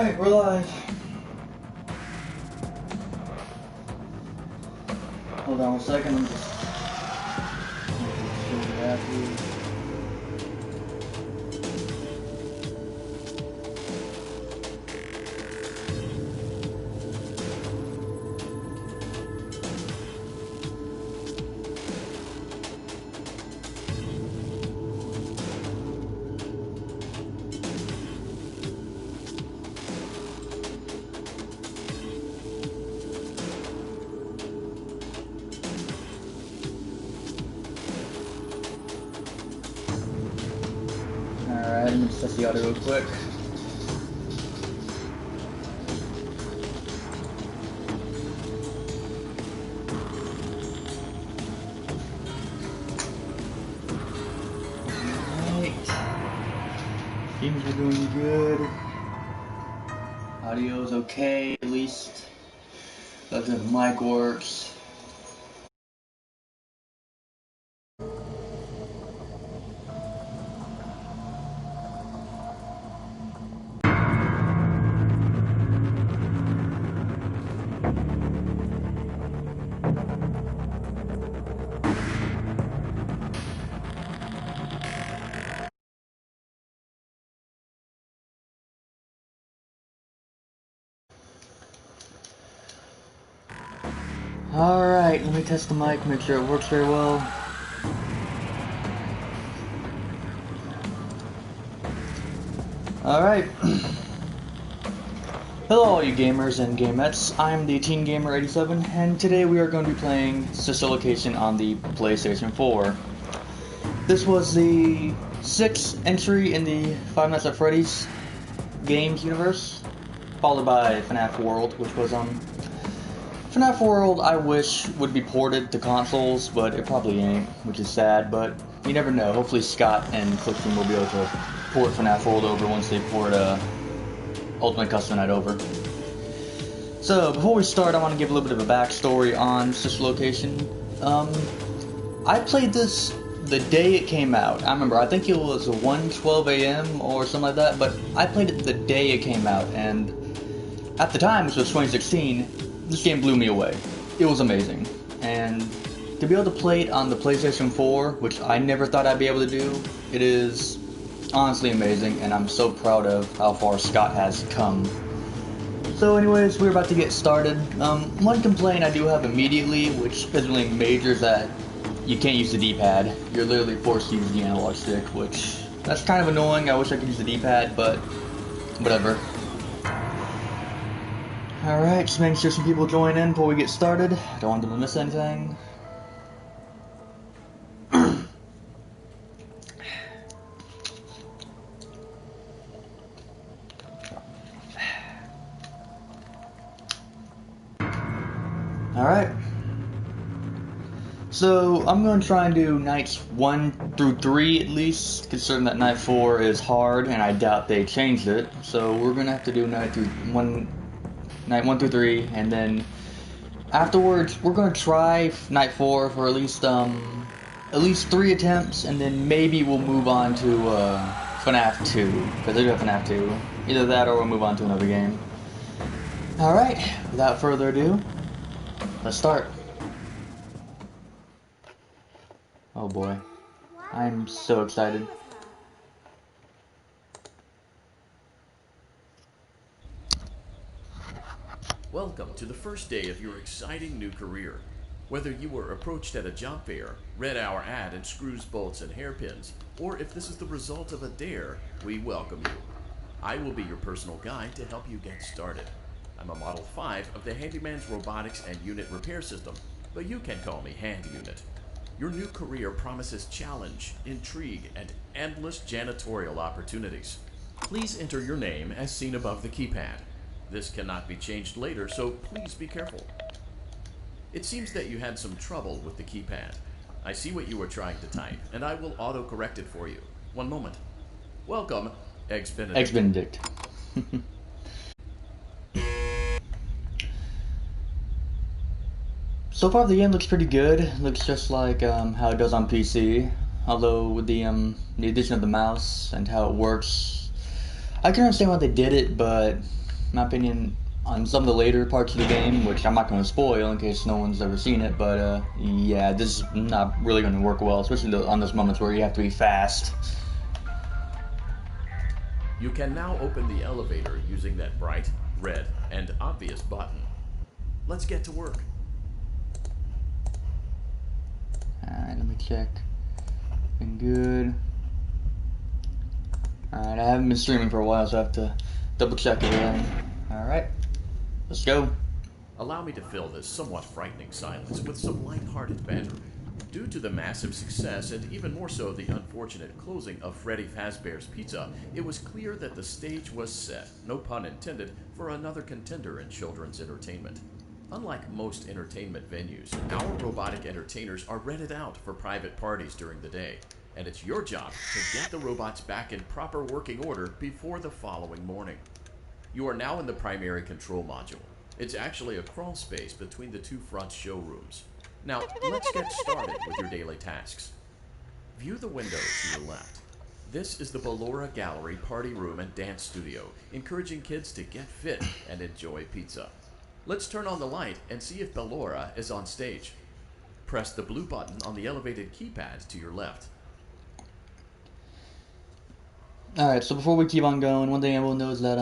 Alright, we're live. Hold on 1 second, I'm just figure it out here. Alright, let me just test the audio real quick. Alright. Things are doing good. Audio's okay, at least. Looks like the mic works. Alright, let me test the mic, make sure it works very well. Alright. Hello all you gamers and gamettes, I'm the Teen Gamer 87, and today we are going to be playing Sister Location on the PlayStation 4. This was the 6th entry in the Five Nights at Freddy's games universe, followed by FNAF World, which was FNAF World I wish would be ported to consoles, but it probably ain't, which is sad, but you never know. Hopefully Scott and Clickteam will be able to port FNAF World over once they port Ultimate Custom Night over. So, before we start, I want to give a little bit of a backstory on Sister Location. I played this the day it came out. I remember, I think it was 1:12 a.m. or something like that, but I played it the day it came out, and at the time, which was 2016, this game blew me away. It was amazing. And to be able to play it on the PlayStation 4, which I never thought I'd be able to do, it is honestly amazing, and I'm so proud of how far Scott has come. So anyways, we're about to get started. One complaint I do have immediately, which isn't really major, is that you can't use the D-pad. You're literally forced to use the analog stick, which, that's kind of annoying. I wish I could use the D-pad, but whatever. Alright, just making sure some people join in before we get started. Don't want them to miss anything. Alright. So, I'm going to try and do nights 1 through 3 at least, considering that night 4 is hard, and I doubt they changed it. So, we're going to have to do night 1 through 3, and then afterwards we're gonna try night 4 for at least 3 attempts, and then maybe we'll move on to FNAF 2, because they do have FNAF 2. Either that or we'll move on to another game. Alright, without further ado, let's start. Oh boy, I'm so excited. Welcome to the first day of your exciting new career. Whether you were approached at a job fair, read our ad in screws, bolts, and hairpins, or if this is the result of a dare, we welcome you. I will be your personal guide to help you get started. I'm a Model 5 of the Handyman's Robotics and Unit Repair System, but you can call me Hand Unit. Your new career promises challenge, intrigue, and endless janitorial opportunities. Please enter your name as seen above the keypad. This cannot be changed later, so please be careful. It seems that you had some trouble with the keypad. I see what you were trying to type, and I will auto-correct it for you. One moment. Welcome, Eggs Benedict. Eggs Benedict. So far the game looks pretty good. It looks just like how it does on PC. Although with the addition of the mouse and how it works, I can understand why they did it, but my opinion on some of the later parts of the game, which I'm not going to spoil in case no one's ever seen it, but yeah, this is not really going to work well, especially on those moments where you have to be fast. You can now open the elevator using that bright, red, and obvious button. Let's get to work. Alright, let me check. Been good. Alright, I haven't been streaming for a while, so I have to double check it again. Alright, let's go. Allow me to fill this somewhat frightening silence with some light-hearted banter. Due to the massive success, and even more so the unfortunate closing of Freddy Fazbear's Pizza, it was clear that the stage was set, no pun intended, for another contender in children's entertainment. Unlike most entertainment venues, our robotic entertainers are rented out for private parties during the day, and it's your job to get the robots back in proper working order before the following morning. You are now in the primary control module. It's actually a crawl space between the two front showrooms. Now, let's get started with your daily tasks. View the window to your left. This is the Ballora Gallery Party Room and Dance Studio, encouraging kids to get fit and enjoy pizza. Let's turn on the light and see if Ballora is on stage. Press the blue button on the elevated keypad to your left. Alright, so before we keep on going, one thing I will know is that,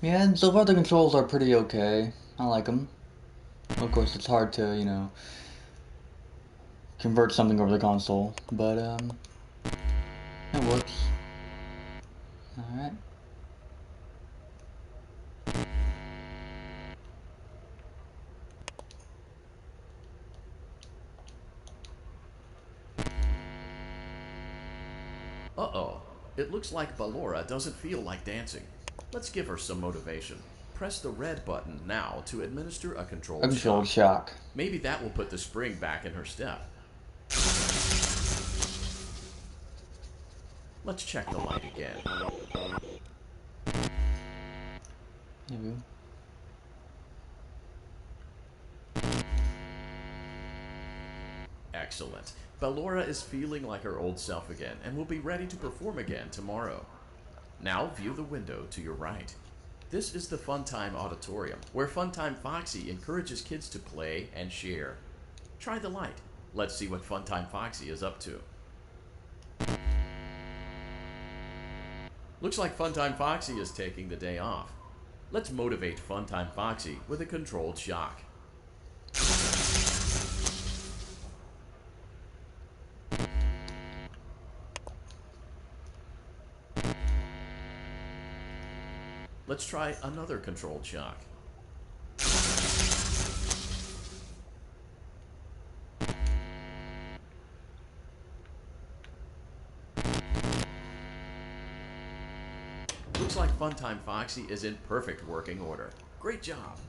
yeah, so far the controls are pretty okay. I like them. Of course, it's hard to, you know, convert something over the console, but, it works. Alright. Uh-oh. It looks like Ballora doesn't feel like dancing. Let's give her some motivation. Press the red button now to administer a controlled shock. Maybe that will put the spring back in her step. Let's check the light again. There we go. Excellent. Ballora is feeling like her old self again and will be ready to perform again tomorrow. Now view the window to your right. This is the Funtime Auditorium, where Funtime Foxy encourages kids to play and share. Try the light. Let's see what Funtime Foxy is up to. Looks like Funtime Foxy is taking the day off. Let's motivate Funtime Foxy with a controlled shock. Let's try another controlled shock. Looks like Funtime Foxy is in perfect working order. Great job.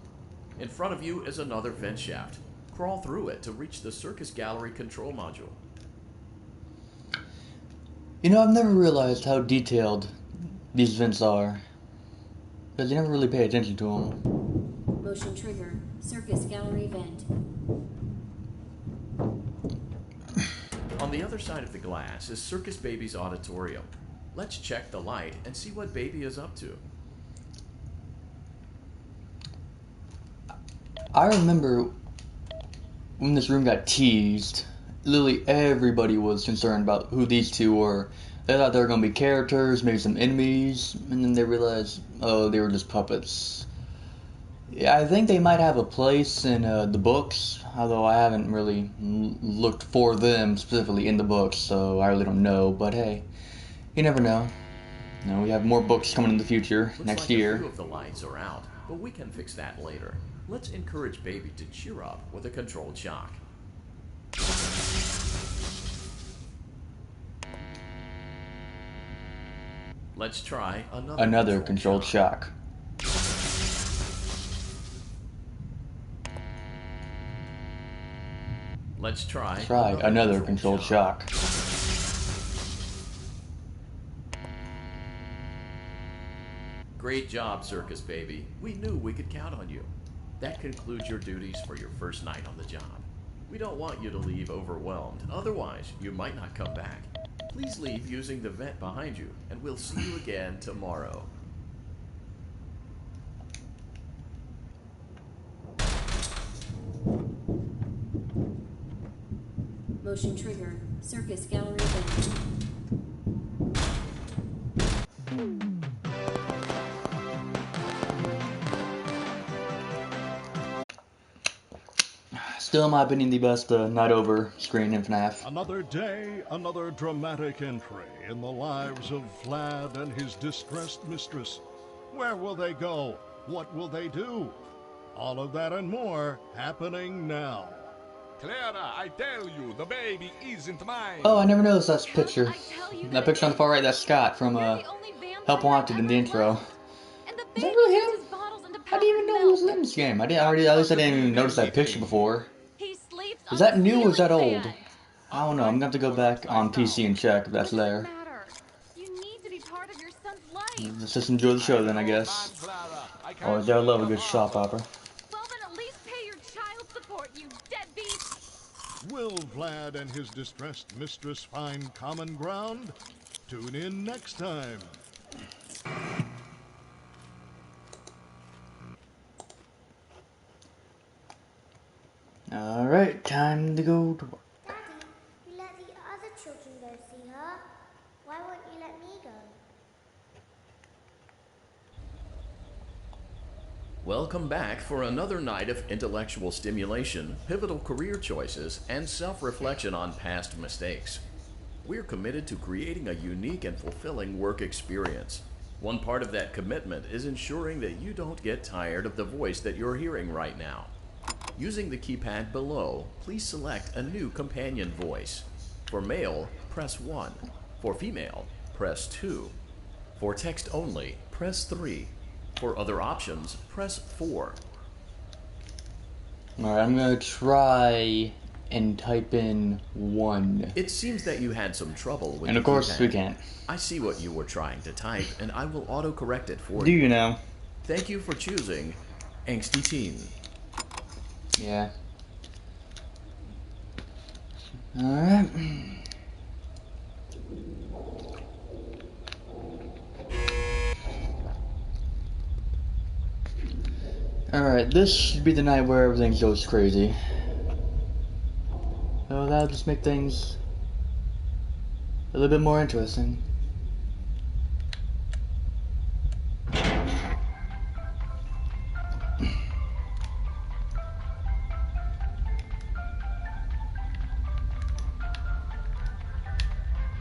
In front of you is another vent shaft. Crawl through it to reach the Circus Gallery control module. You know, I've never realized how detailed these vents are. Because you never really pay attention to them. Motion trigger. Circus Gallery vent. On the other side of the glass is Circus Baby's auditorium. Let's check the light and see what Baby is up to. I remember when this room got teased, literally everybody was concerned about who these two were. They thought they were going to be characters, maybe some enemies, and then they realized, oh, they were just puppets. Yeah, I think they might have a place in the books, although I haven't really looked for them specifically in the books, so I really don't know, but hey, you never know. You know, we have more books coming in the future, Looks next like year. A few of the lights are out, but we can fix that later. Let's encourage Baby to cheer up with a controlled shock. Let's try another controlled shock. Let's try another controlled shock. Great job, Circus Baby. We knew we could count on you. That concludes your duties for your first night on the job. We don't want you to leave overwhelmed, otherwise you might not come back. Please leave using the vent behind you, and we'll see you again tomorrow. Motion trigger. Circus gallery vent. Still, in my opinion, the best night over screen in FNAF. Another day, another dramatic entry in the lives of Vlad and his distressed mistress. Where will they go? What will they do? All of that and more happening now. Clara, I tell you, the baby isn't mine. Oh, I never noticed that picture. That picture on the far right, that's Scott from Help Wanted in the intro. Is that really him? I didn't even know he was in this game. At least I didn't even notice that picture before. Is that new or is that old? I don't know. I'm gonna have to go back on PC and check if that's there. Let's just enjoy the show then, I guess. Oh, I love a good soap opera. Well, then at least pay your child support, you deadbeat! Will Vlad and his distressed mistress find common ground? Tune in next time. Alright, time to go to work. Daddy, you let the other children go see her. Why won't you let me go? Welcome back for another night of intellectual stimulation, pivotal career choices, and self-reflection on past mistakes. We're committed to creating a unique and fulfilling work experience. One part of that commitment is ensuring that you don't get tired of the voice that you're hearing right now. Using the keypad below, please select a new companion voice. For male, press 1. For female, press 2. For text only, press 3. For other options, press 4. Alright, I'm gonna try and type in 1. It seems that you had some trouble with And of the course, keypad. we can't. I see what you were trying to type, and I will auto-correct it for Do you. you know? Thank you for choosing Angsty Teen. Yeah. Alright. Alright, this should be the night where everything goes crazy. So that'll just make things a little bit more interesting.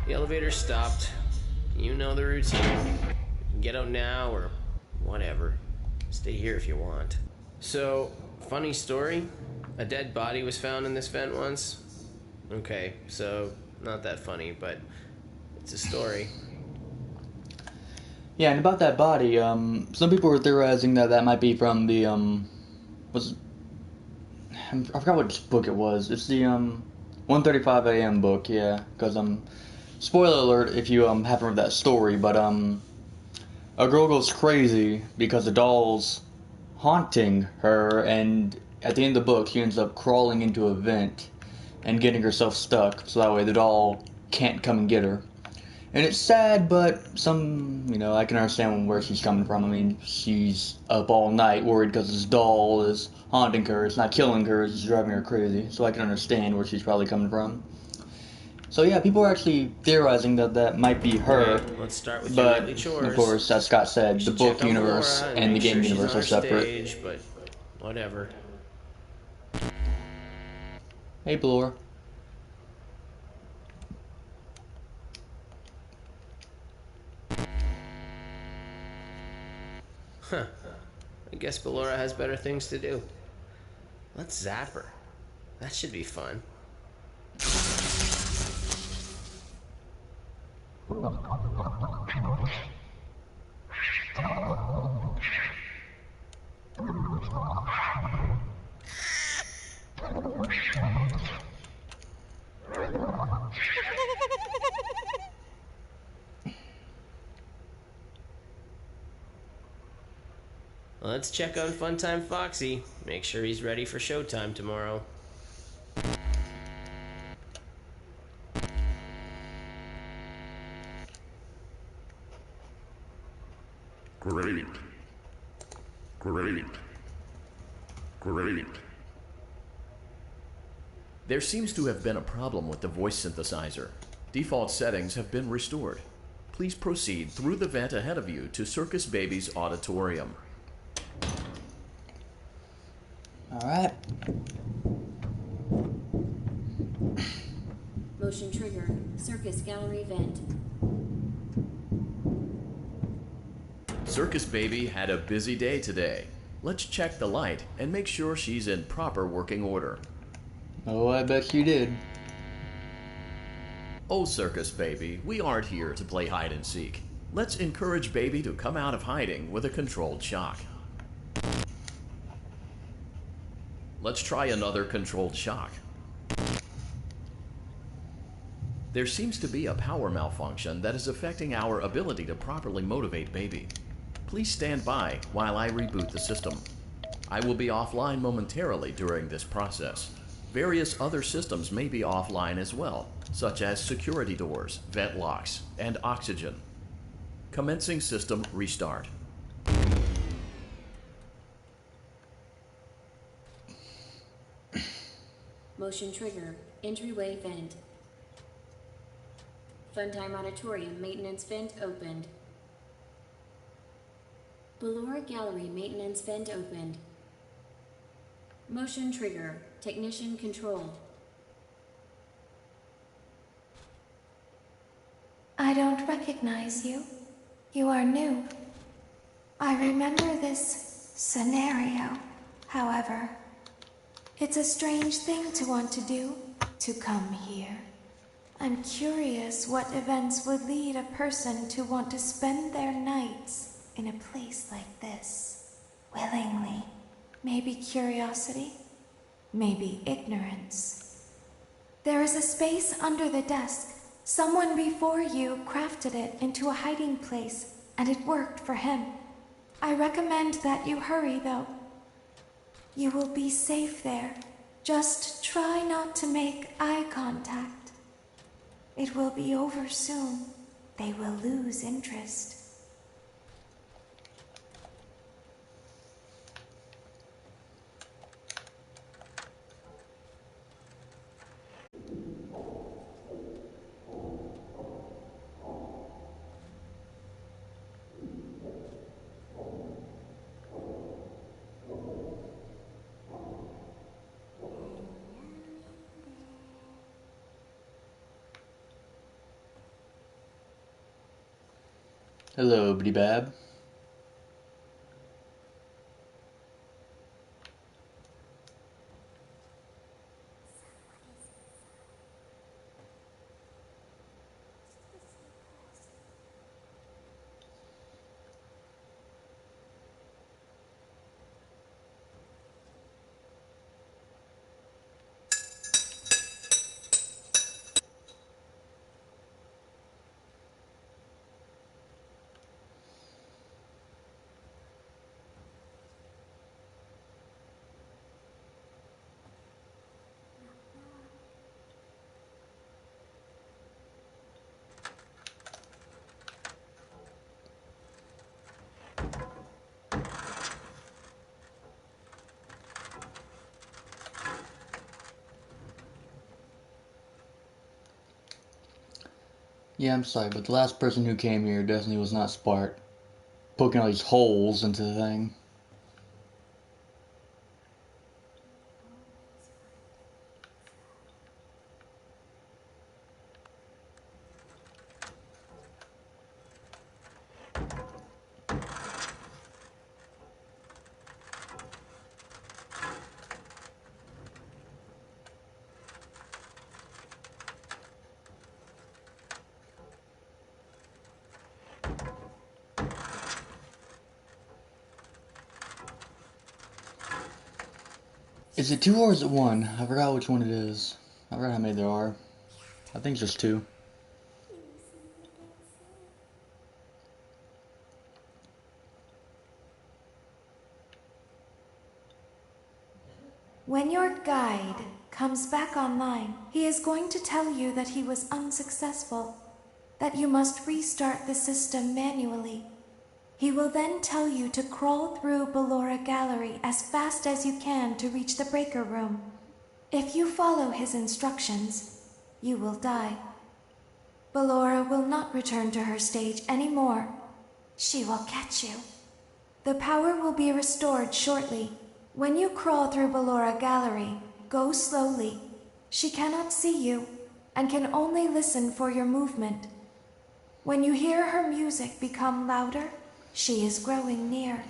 The elevator stopped. You know the routine. You can get out now or whatever. Stay here if you want. So, funny story. A dead body was found in this vent once. Okay, so not that funny, but it's a story. Yeah, and about that body, some people were theorizing that that might be from the, I forgot what book it was. It's the, 1:35 a.m. book, yeah, because, spoiler alert if you, haven't read that story, but, a girl goes crazy because the doll's haunting her, and at the end of the book, she ends up crawling into a vent and getting herself stuck, so that way the doll can't come and get her. And it's sad, but I can understand where she's coming from. I mean, she's up all night worried because this doll is haunting her. It's not killing her, it's just driving her crazy. So I can understand where she's probably coming from. So yeah, people are actually theorizing that that might be her. Okay, let's start with But, your daily chores. of course, as Scott said, the Should book check on universe Laura and the make game sure she's universe on are separate. Stage, but whatever. Hey, Blore. Huh. I guess Ballora has better things to do. Let's zap her. That should be fun. Let's check on Funtime Foxy. Make sure he's ready for showtime tomorrow. Great. Great. Great. There seems to have been a problem with the voice synthesizer. Default settings have been restored. Please proceed through the vent ahead of you to Circus Baby's auditorium. Alright. Motion trigger. Circus gallery vent. Circus Baby had a busy day today. Let's check the light and make sure she's in proper working order. Oh, I bet you did. Oh, Circus Baby, we aren't here to play hide and seek. Let's encourage Baby to come out of hiding with a controlled shock. Let's try another controlled shock. There seems to be a power malfunction that is affecting our ability to properly motivate Baby. Please stand by while I reboot the system. I will be offline momentarily during this process. Various other systems may be offline as well, such as security doors, vent locks, and oxygen. Commencing system restart. Motion trigger. Entryway vent. Funtime Auditorium maintenance vent opened. Ballora Gallery maintenance vent opened. Motion trigger. Technician controlled. I don't recognize you. You are new. I remember this scenario, however. It's a strange thing to want to do, to come here. I'm curious what events would lead a person to want to spend their nights in a place like this. Willingly. Maybe curiosity, maybe ignorance. There is a space under the desk. Someone before you crafted it into a hiding place, and it worked for him. I recommend that you hurry, though. You will be safe there. Just try not to make eye contact. It will be over soon. They will lose interest. Hello, Bitty Bab. Yeah, I'm sorry, but the last person who came here definitely was not smart. Poking all these holes into the thing. Is it two or is it one? I forgot which one it is. I forgot how many there are. I think it's just two. When your guide comes back online, he is going to tell you that he was unsuccessful, that you must restart the system manually. He will then tell you to crawl through Ballora Gallery as fast as you can to reach the breaker room. If you follow his instructions, you will die. Ballora will not return to her stage anymore. She will catch you. The power will be restored shortly. When you crawl through Ballora Gallery, go slowly. She cannot see you and can only listen for your movement. When you hear her music become louder, she is growing near,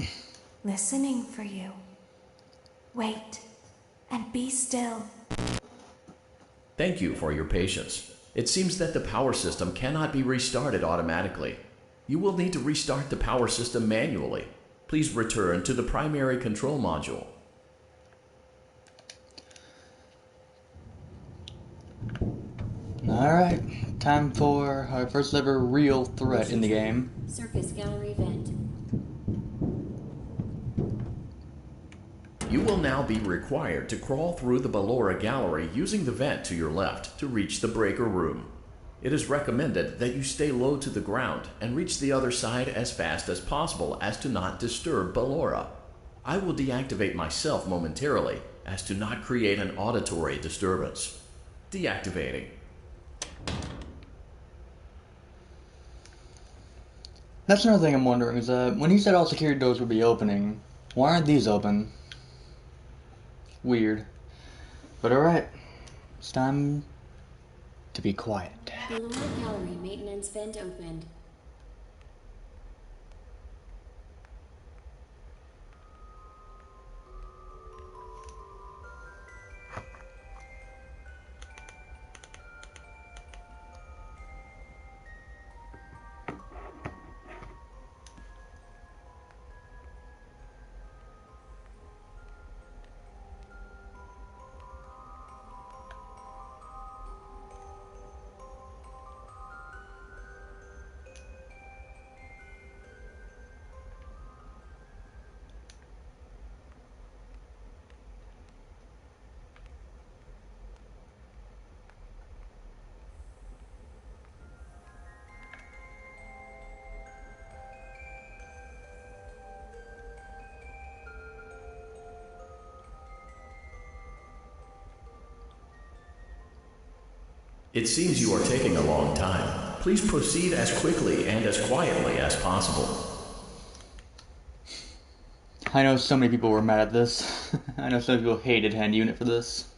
listening for you. Wait and be still. Thank you for your patience. It seems that the power system cannot be restarted automatically. You will need to restart the power system manually. Please return to the primary control module. Alright, time for our first ever real threat in the game. Circus gallery vent. You will now be required to crawl through the Ballora Gallery using the vent to your left to reach the breaker room. It is recommended that you stay low to the ground and reach the other side as fast as possible as to not disturb Ballora. I will deactivate myself momentarily as to not create an auditory disturbance. Deactivating. That's another thing I'm wondering, is that when he said all security doors would be opening, why aren't these open? Weird. But alright, it's time to be quiet. Ballora gallery maintenance vent opened. It seems you are taking a long time. Please proceed as quickly and as quietly as possible. I know so many people were mad at this. I know some people hated Hand Unit for this.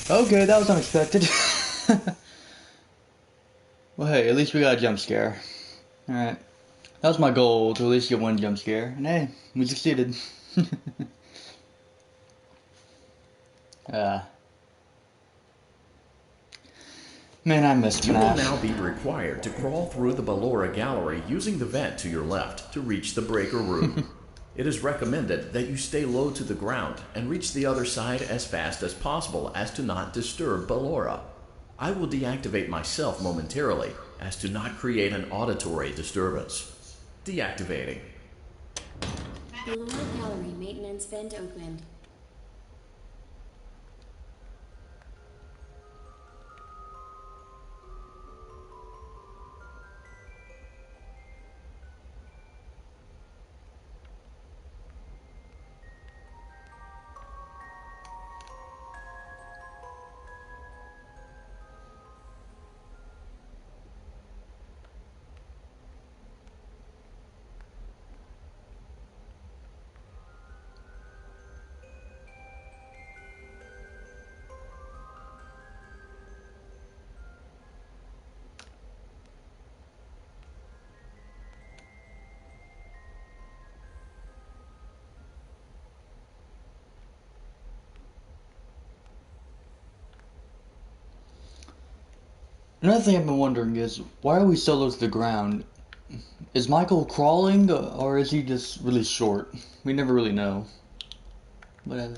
Okay, that was unexpected. Well, hey, at least we got a jump scare. Alright. That was my goal, to at least get one jump scare. And hey, we succeeded. Man, I missed You will FNAF. now be required to crawl through the Ballora Gallery using the vent to your left to reach the breaker room. It is recommended that you stay low to the ground and reach the other side as fast as possible as to not disturb Ballora. I will deactivate myself momentarily as to not create an auditory disturbance. Deactivating. Ballora gallery maintenance vent opened. Another thing I've been wondering is, why are we so low to the ground? Is Michael crawling, or is he just really short? We never really know. But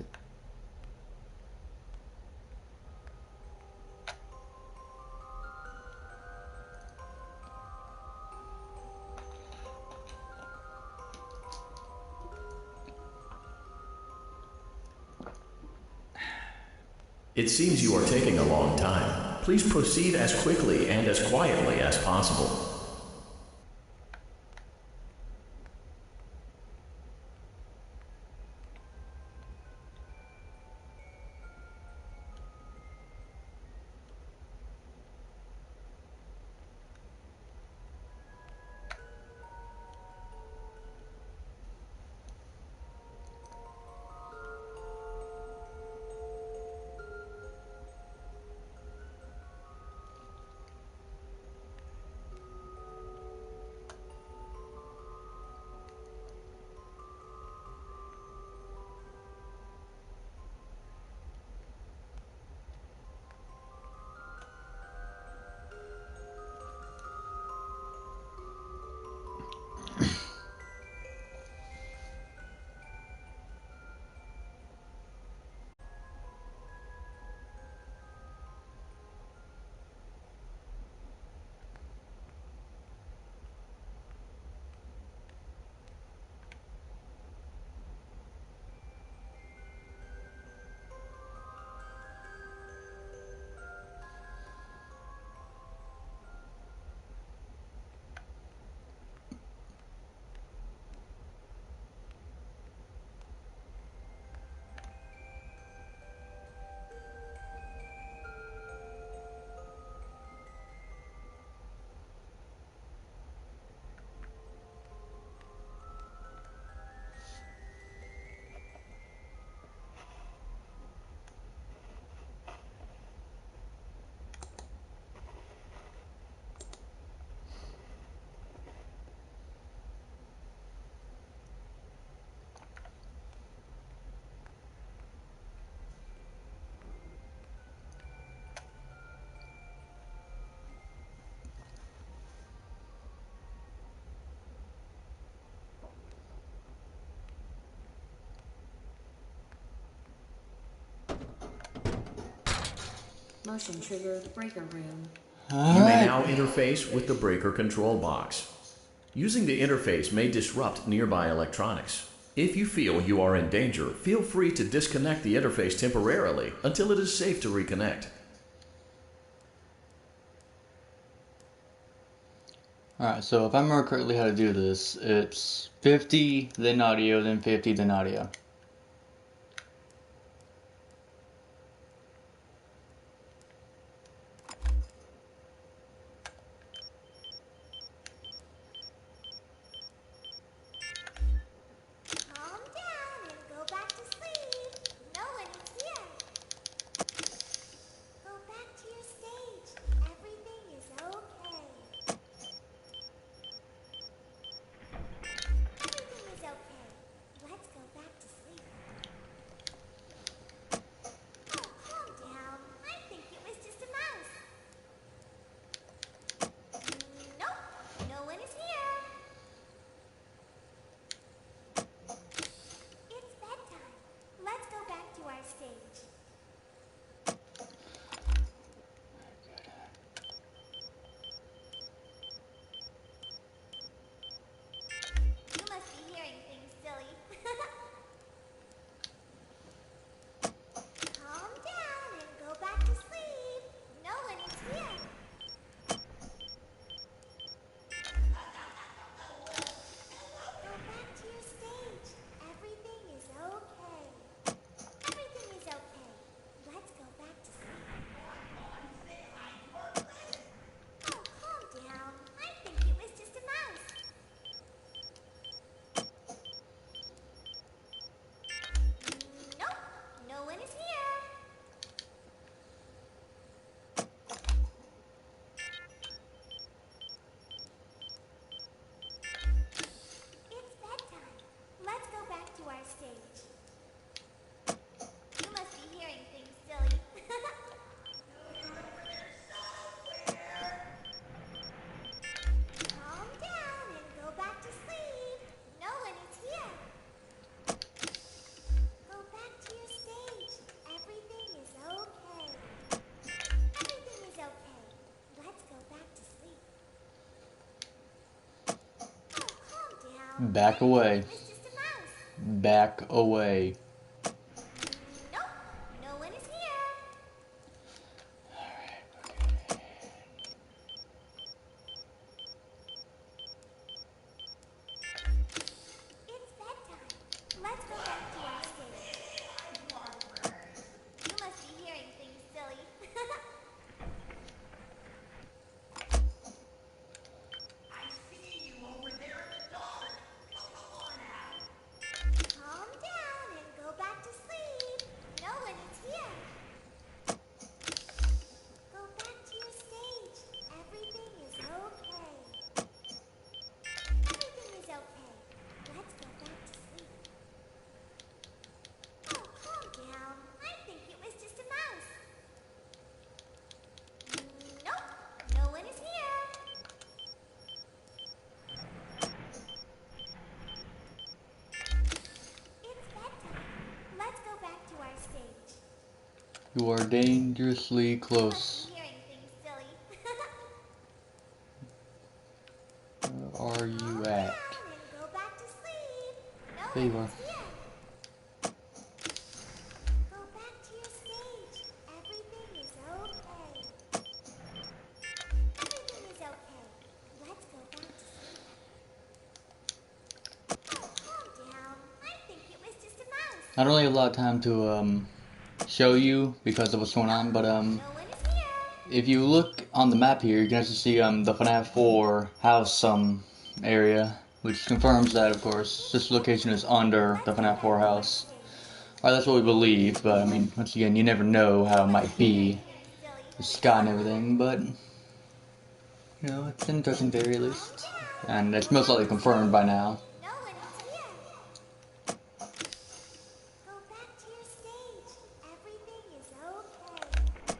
It seems you are taking a long time. Please proceed as quickly and as quietly as possible. Motion trigger breaker room. You may now interface with the breaker control box. Using the interface may disrupt nearby electronics. If you feel you are in danger, feel free to disconnect the interface temporarily until it is safe to reconnect. Alright, so if I remember correctly how to do this, it's 50, then audio, then 50, then audio. Calm down and go back to sleep. No one is here. Go back to your stage. Everything is okay. Everything is okay. Let's go back to sleep. Oh, calm down. I think it was just a mouse. Nope, no one is here. It's bedtime. Let's go back to our stage. You must be hearing things, silly. Calm down and go back to sleep. No one is here. Go back to your stage. Everything is okay. Everything is okay. Let's go back to sleep. Oh, calm down. I think it was just a mouse. Nope, no one is here. It's bedtime. Let's go back to our stage. You must be hearing things, silly. Calm down and go back to sleep. No one is here. Go back to your stage. Everything is okay. Everything is okay. Let's go back to sleep. Oh, calm down. Back away. It was just a mouse. Back away. Nope, no one is here. You are dangerously close. Hearing things silly. Where are you Calm at? down and go back to sleep. No There you one are. is here. Go back to your stage. Everything is okay. Everything is okay. Let's go back to sleep. Oh, calm down. I think it was just a mouse. I don't really have a lot of time to show you because of what's going on, but No one is here. if you look on the map here, you can actually see the FNAF 4 house area, which confirms that, of course, this location is under the FNAF 4 house. Alright, that's what we believe, but I mean, once again, you never know how it might be, the sky and everything, but you know, it's an interesting theory at least, and it's most likely confirmed by now. No one is here. Go back to your stage. Everything is okay.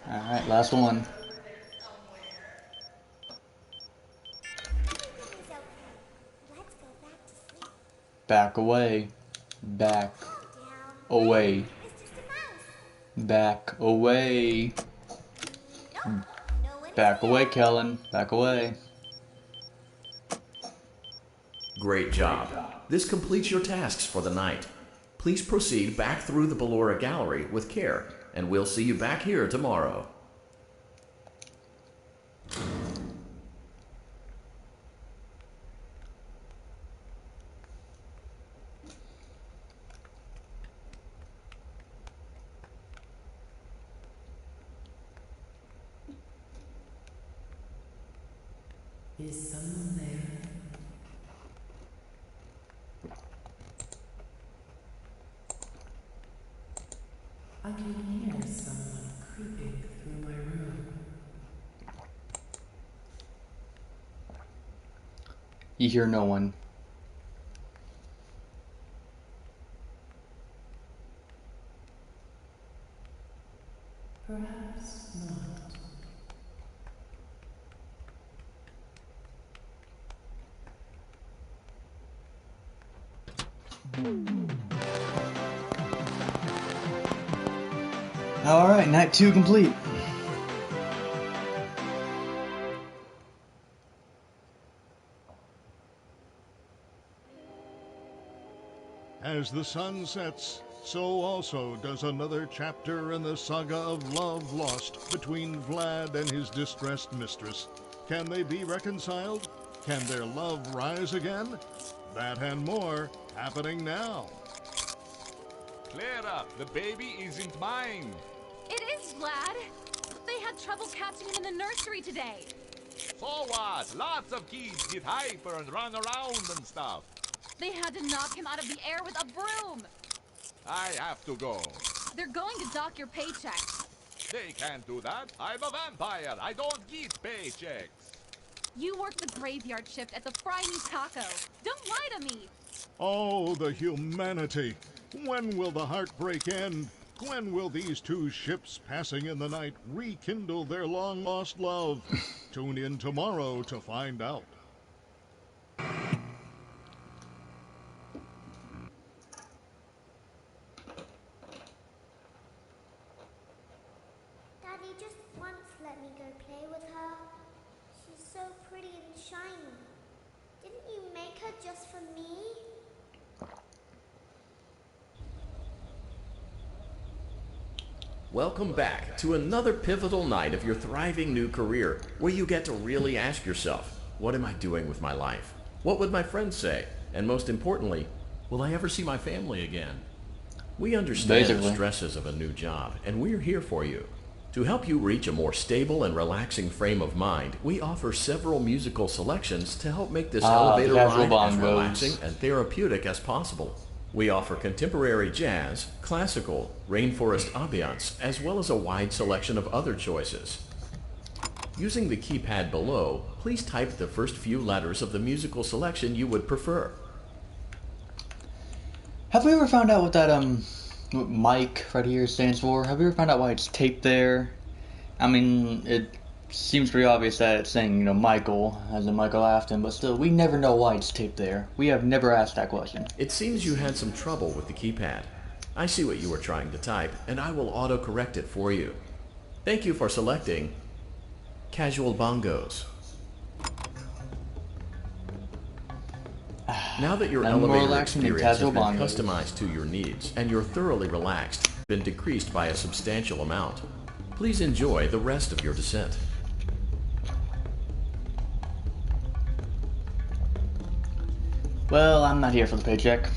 Alright, last one. Everything is okay. Let's go back to sleep. Back away. Back Calm down. away. It was just a mouse. Back away. No one is Back here. away, Kellen. Back away. Great job. This completes your tasks for the night. Please proceed back through the Ballora Gallery with care, and we'll see you back here tomorrow. Is someone there? I can hear someone creeping through my room. You hear no one. Perhaps not. Alright, night 2 complete. As the sun sets, so also does another chapter in the saga of love lost between Vlad and his distressed mistress. Can they be reconciled? Can their love rise again? That and more happening now. Clara, the baby isn't mine. It is, Vlad. They had trouble catching him in the nursery today. So what? Lots of kids get hyper and run around and stuff. They had to knock him out of the air with a broom. I have to go. They're going to dock your paycheck. They can't do that. I'm a vampire. I don't get paychecks. You work the graveyard shift at the Fry Me Taco. Don't lie to me. Oh, the humanity! When will the heartbreak end? When will these two ships passing in the night rekindle their long-lost love? Tune in tomorrow to find out. Daddy just once let me go play with her. She's so pretty and shiny. Didn't you make her just for me? Welcome back to another pivotal night of your thriving new career, where you get to really ask yourself, what am I doing with my life? What would my friends say? And most importantly, will I ever see my family again? We understand the Basically. stresses of a new job, and we're here for you. To help you reach a more stable and relaxing frame of mind, we offer several musical selections to help make this elevator the casual ride as bongos. relaxing and therapeutic as possible. We offer contemporary jazz, classical, rainforest ambiance, as well as a wide selection of other choices. Using the keypad below, please type the first few letters of the musical selection you would prefer. Have we ever found out what that what Mike right here stands for? Have we ever found out why it's taped there? I mean, it seems pretty obvious that it's saying, you know, Michael, as in Michael Afton, but still, we never know why it's taped there. We have never asked that question. It seems you had some trouble with the keypad. I see what you were trying to type, and I will auto-correct it for you. Thank you for selecting Casual Bongos. Now that your elevator experience has been customized to your needs and you're thoroughly relaxed, been decreased by a substantial amount, please enjoy the rest of your descent. Well, I'm not here for the paycheck.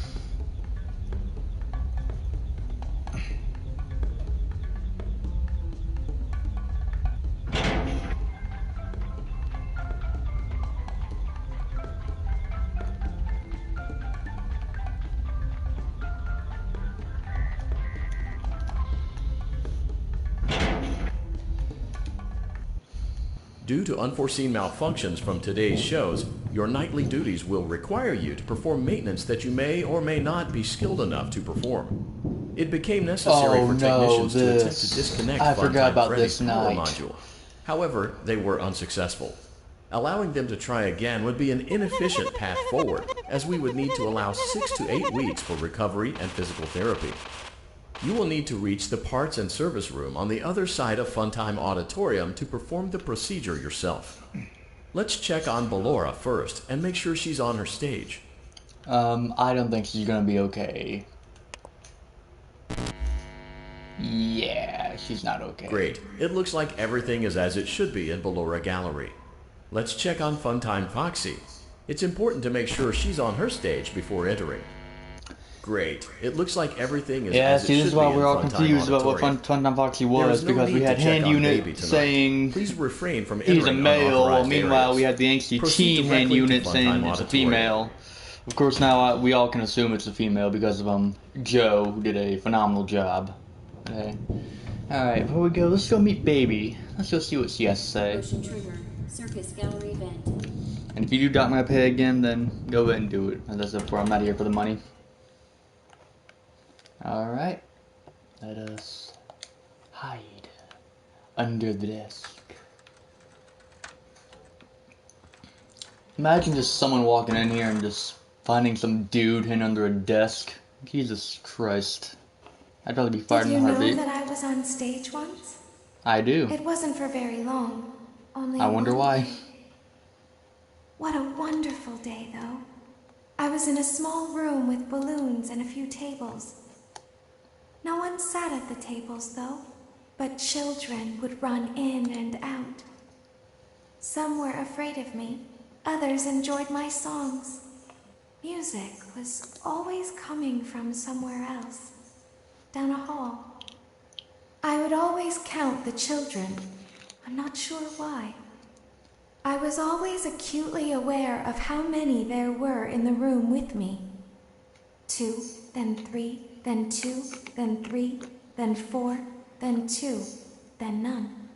Due to unforeseen malfunctions from today's shows, your nightly duties will require you to perform maintenance that you may or may not be skilled enough to perform. It became necessary for technicians to attempt to disconnect Funtime Freddy's power module. However, they were unsuccessful. Allowing them to try again would be an inefficient path forward, as we would need to allow 6 to 8 weeks for recovery and physical therapy. You will need to reach the parts and service room on the other side of Funtime Auditorium to perform the procedure yourself. Let's check on Ballora first and make sure she's on her stage. I don't think she's gonna be okay. Yeah, she's not okay. Great. It looks like everything is as it should be in Ballora Gallery. Let's check on Funtime Foxy. It's important to make sure she's on her stage before entering. Great. It looks like everything is as it should be. Yeah, see, this is why we're all confused about what Funtime Foxy was, because we had Hand Unit saying please refrain from he's a male, while meanwhile we had the angsty teen Hand Unit saying it's a female. Of course, now we all can assume it's a female because of Joe, who did a phenomenal job. Okay. Alright, before we go, let's go meet Baby. Let's go see what she has to say. Motion trigger. Circus gallery event. And if you do dock my pay again, then go ahead and do it. As I said before, I'm not here for the money. Alright, let us hide under the desk. Imagine just someone walking in here and just finding some dude hidden under a desk. Jesus Christ. I'd probably be fired in a heartbeat. Did you know that I was on stage once? I do. It wasn't for very long. Only I wonder why. What a wonderful day, though. I was in a small room with balloons and a few tables. No one sat at the tables, though, but children would run in and out. Some were afraid of me, others enjoyed my songs. Music was always coming from somewhere else, down a hall. I would always count the children. I'm not sure why. I was always acutely aware of how many there were in the room with me. 2, then 3, then 2, then 3, then 4, then 2, then none.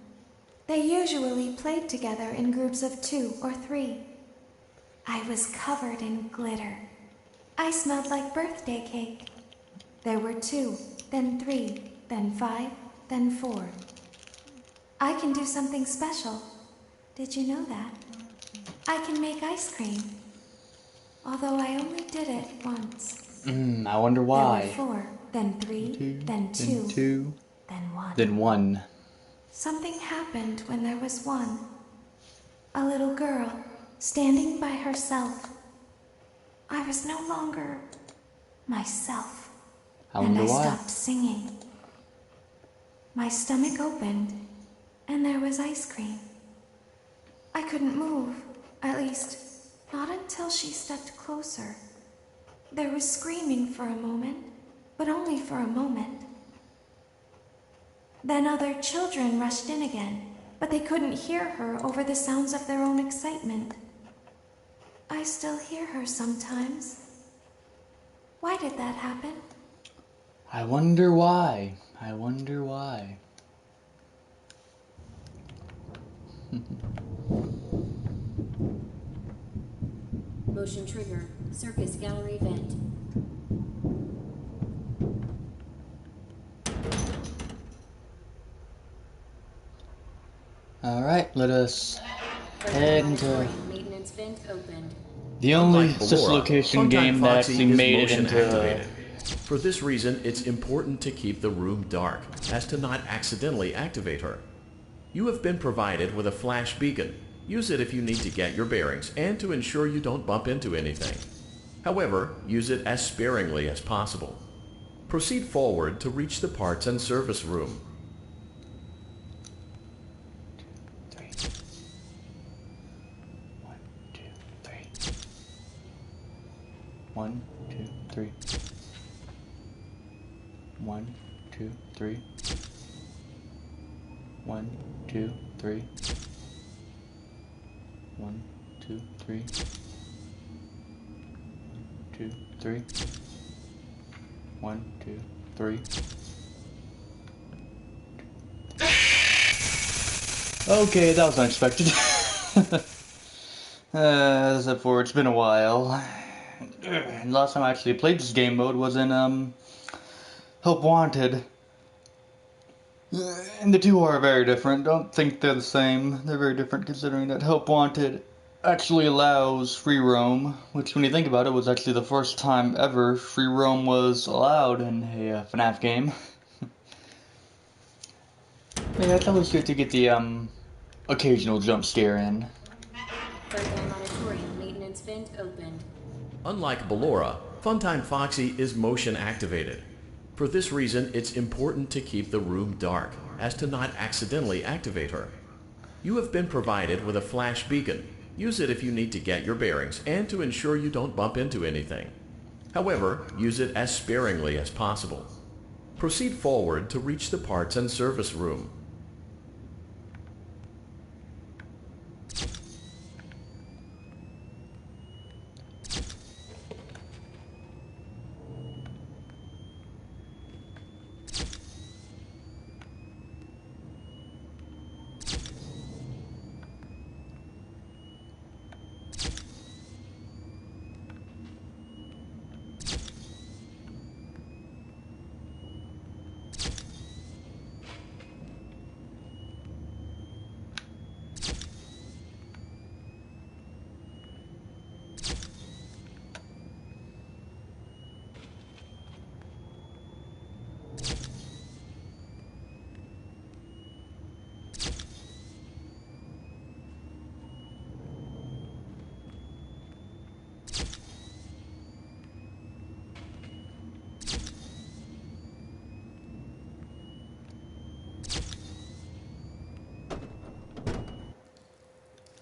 They usually played together in groups of 2 or 3. I was covered in glitter. I smelled like birthday cake. There were 2, then 3, then 5, then 4. I can do something special. Did you know that? I can make ice cream. Although I only did it once. I wonder why. There were 4, then 3, then 2, then 1. Then 1. Something happened when there was 1. A little girl, standing by herself. I was no longer myself. And I stopped singing. My stomach opened, and there was ice cream. I couldn't move, at least, not until she stepped closer. There was screaming for a moment, but only for a moment. Then other children rushed in again, but they couldn't hear her over the sounds of their own excitement. I still hear her sometimes. Why did that happen? I wonder why. I wonder why. Motion trigger. Circus gallery event. Alright, let us head into Maintenance vent opened. the only location game that actually made it into For this reason, it's important to keep the room dark, as to not accidentally activate her. You have been provided with a flash beacon. Use it if you need to get your bearings and to ensure you don't bump into anything. However, use it as sparingly as possible. Proceed forward to reach the parts and service room. 3. 1, 2, 3. 1, 2, 3. 1, 2, 3. 1, 2, 3. 2, 3. 1, 2, 3. Okay, that was unexpected. As I said before, it's been a while. Last time I actually played this game mode was in Help Wanted. And the two are very different. Don't think they're the same. They're very different considering that Help Wanted actually allows free roam, which when you think about it was actually the first time ever free roam was allowed in a FNAF game. Yeah, it's always good to get the occasional jump scare in. Third auditorium maintenance vent opened. Unlike Ballora, Funtime Foxy is motion activated. For this reason, it's important to keep the room dark, as to not accidentally activate her. You have been provided with a flash beacon. Use it if you need to get your bearings and to ensure you don't bump into anything. However, use it as sparingly as possible. Proceed forward to reach the parts and service room.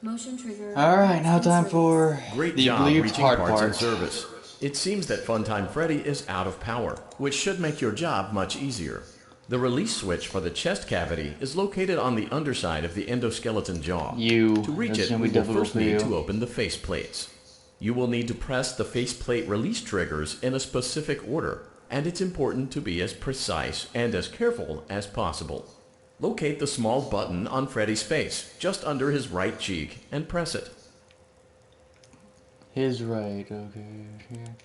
Motion trigger. Alright, now time for Great the job relieved reaching hard parts and part. service. It seems that Funtime Freddy is out of power, which should make your job much easier. The release switch for the chest cavity is located on the underside of the endoskeleton jaw. To reach it, we will first need to open the face plates. You will need to press the faceplate release triggers in a specific order, and it's important to be as precise and as careful as possible. Locate the small button on Freddy's face, just under his right cheek, and press it. His right, okay, here.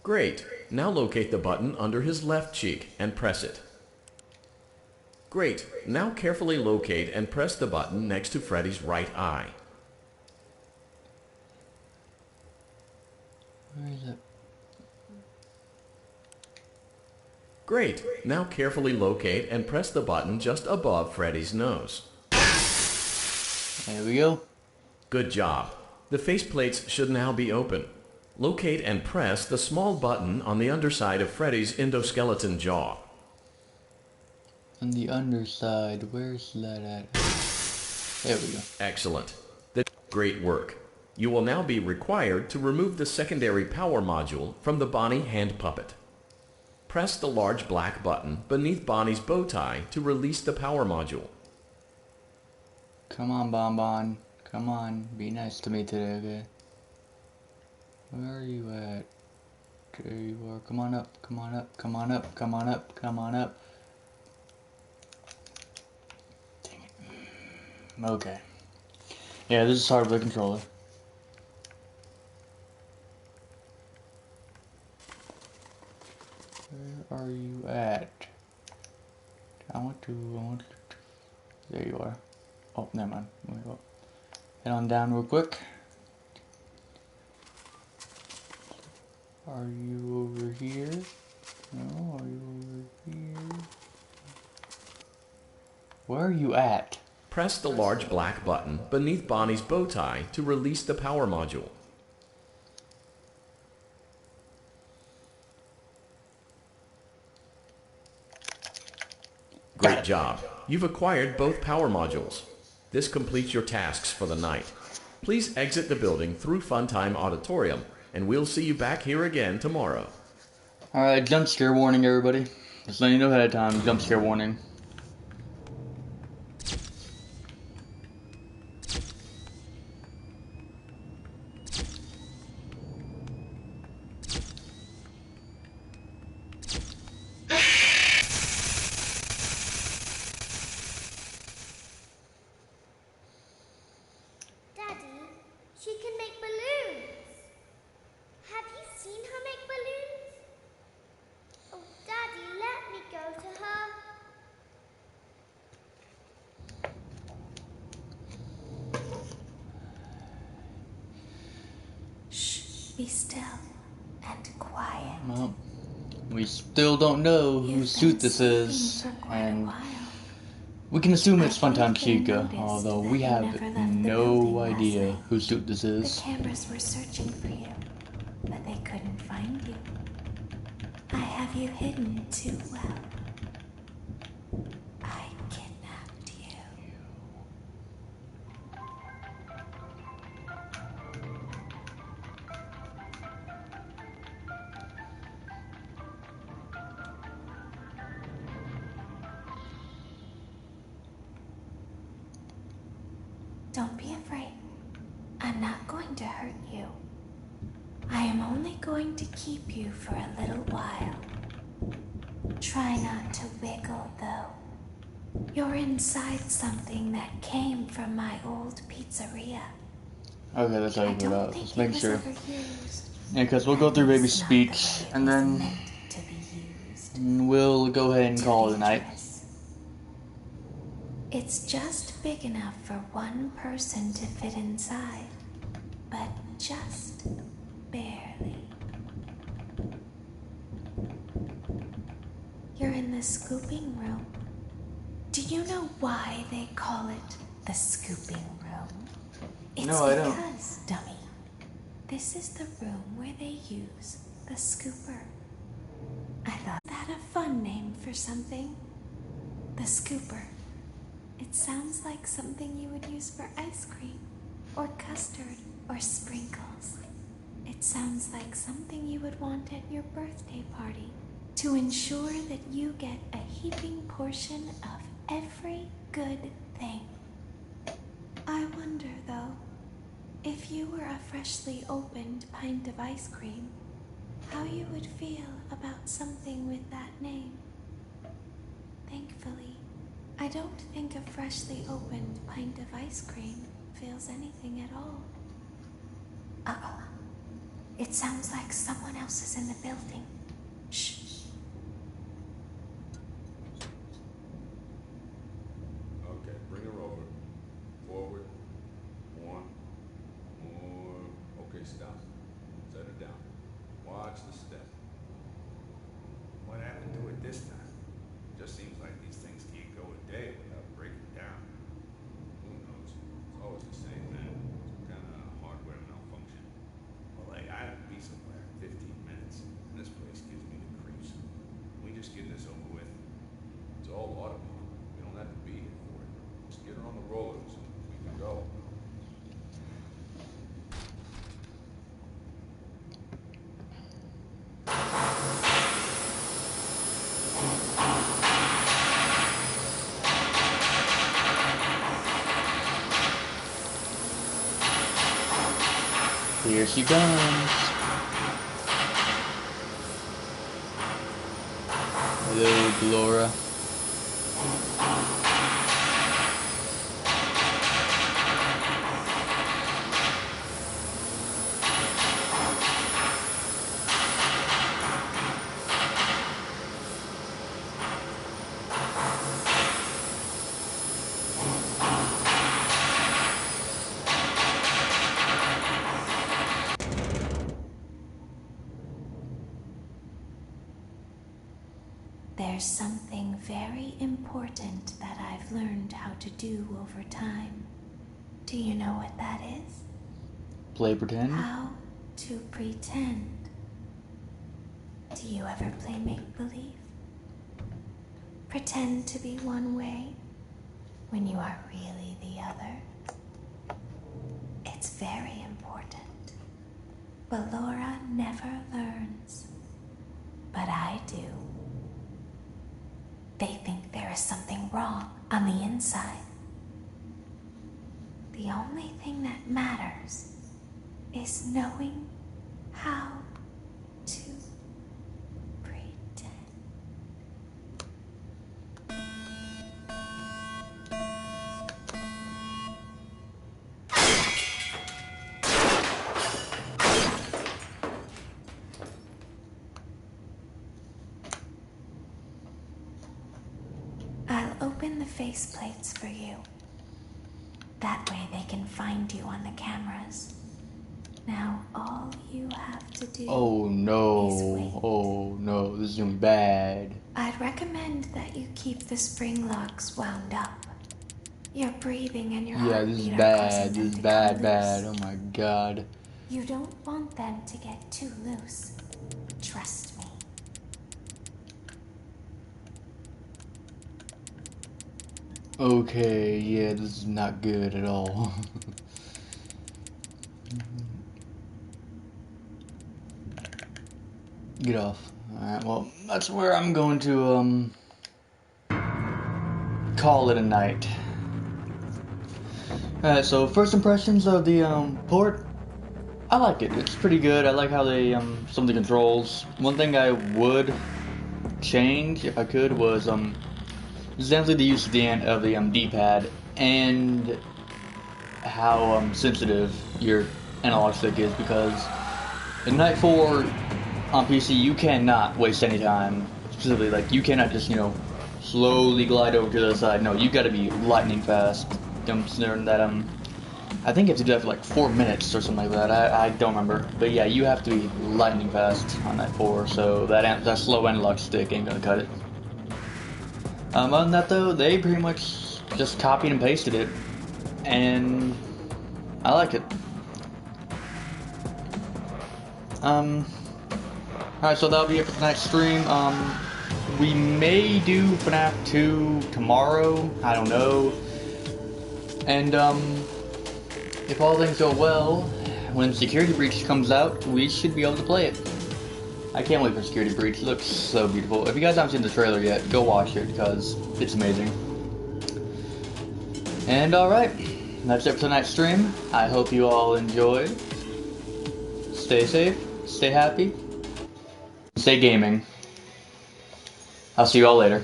Great. Now locate the button under his left cheek and press it. Great. Now carefully locate and press the button next to Freddy's right eye. Where is it? Great. Now carefully locate and press the button just above Freddy's nose. There we go. Good job. The faceplates should now be open. Locate and press the small button on the underside of Freddy's endoskeleton jaw. On the underside, where's that at? There we go. Excellent. Great work. You will now be required to remove the secondary power module from the Bonnie hand puppet. Press the large black button beneath Bonnie's bow tie to release the power module. Come on, Bonbon. Come on. Be nice to me today, okay? Where are you at? There you are. Come on up. Come on up. Come on up. Come on up. Come on up. Dang it. Okay. Yeah, this is hard with the controller. Where are you at? I want to, there you are. Oh, never mind. Let me go. Head on down real quick. Are you over here? No, are you over here? Where are you at? Press the large black button beneath Bonnie's bow tie to release the power module. Great job. You've acquired both power modules. This completes your tasks for the night. Please exit the building through Funtime Auditorium, and we'll see you back here again tomorrow. Alright, jump scare warning, everybody. Just letting you know ahead of time, jump scare warning. Daddy, she can make balloons. Have you seen her make balloons? Oh, Daddy, let me go to her. Shh, be still and quiet. Well, we still don't know whose suit this is, and we can assume it's Funtime Chica, although we have no idea whose suit this The is. cameras were searching for you, but they couldn't find you. I have you hidden too well. I kidnapped you. Don't be afraid. I'm not going to hurt you. I am only going to keep you for a little while. Try not to wiggle, though. You're inside something that came from my old pizzeria. Okay, that's how you I put it don't out. think Let's it make was sure. ever used. Yeah, because we'll go through baby It's not the way speech, it and was then meant to be used. we'll go ahead and call it a night. Dangerous. It's just big enough for one person to fit inside, but just barely. You're in the scooping room. Do you know why they call it the scooping room? It's No, I don't. because, dummy, this is the room where they use the scooper. I thought that a fun name for something. The scooper. It sounds like something you would use for ice cream, or custard, or sprinkles. It sounds like something you would want at your birthday party to ensure that you get a heaping portion of every good thing. I wonder, though, if you were a freshly opened pint of ice cream, how you would feel about something with that name. Thankfully, I don't think a freshly opened pint of ice cream feels anything at all. Uh-oh. It sounds like someone else is in the building. Shh. Okay, bring her over. Forward. One. More. Okay, stop. Set her down. Watch the step. What happened to it this time? Just seems like these things can't go a day without breaking down. Who knows? It's always the same, man. Some kind of hardware malfunction. Well, hey, I have to be somewhere in 15 minutes. And this place gives me the creeps. Can we just get this over with? It's all automated. We don't have to be here for it. Just get her on the rollers and we can go. Here she comes. Hello, Laura. very important that I've learned how to do over time. Do you know what that is? Play pretend? How to pretend. Do you ever play make-believe? Pretend to be one way when you are really the other. It's very important. But Laura never learns. But I do. They think there is something wrong on the inside. The only thing that matters is knowing how to pretend. I'll open the faceplates for you. That way they can find you on the cameras. Now all you have to do Oh is no. wait. Oh no, this is gonna be bad. I'd recommend that you keep the spring locks wound up. Your breathing and your Yeah, this is heartbeat are bad. causing This them is to bad, come bad. loose. Oh my god. You don't want them to get too loose. Trust me. Okay, yeah, this is not good at all. Get off. Alright, well, that's where I'm going to, call it a night. Alright, so first impressions of the, port. I like it. It's pretty good. I like how they, some of the controls. One thing I would change, if I could, was, definitely the use of the D-pad and how sensitive your analog stick is, because in Night 4 on PC you cannot waste any time. Specifically, like, you cannot just, slowly glide over to the other side. No, you gotta be lightning fast. Considering that I think you have to do that for like 4 minutes or something like that. I don't remember. But yeah, you have to be lightning fast on Night 4, so that slow analog stick ain't gonna cut it. Other than that though, they pretty much just copied and pasted it, and I like it. Alright, so that'll be it for tonight's stream. We may do FNAF 2 tomorrow, I don't know. And if all things go well, when Security Breach comes out, we should be able to play it. I can't wait for Security Breach. It looks so beautiful. If you guys haven't seen the trailer yet, go watch it because it's amazing. And alright, that's it for tonight's stream. I hope you all enjoyed. Stay safe, stay happy, stay gaming. I'll see you all later.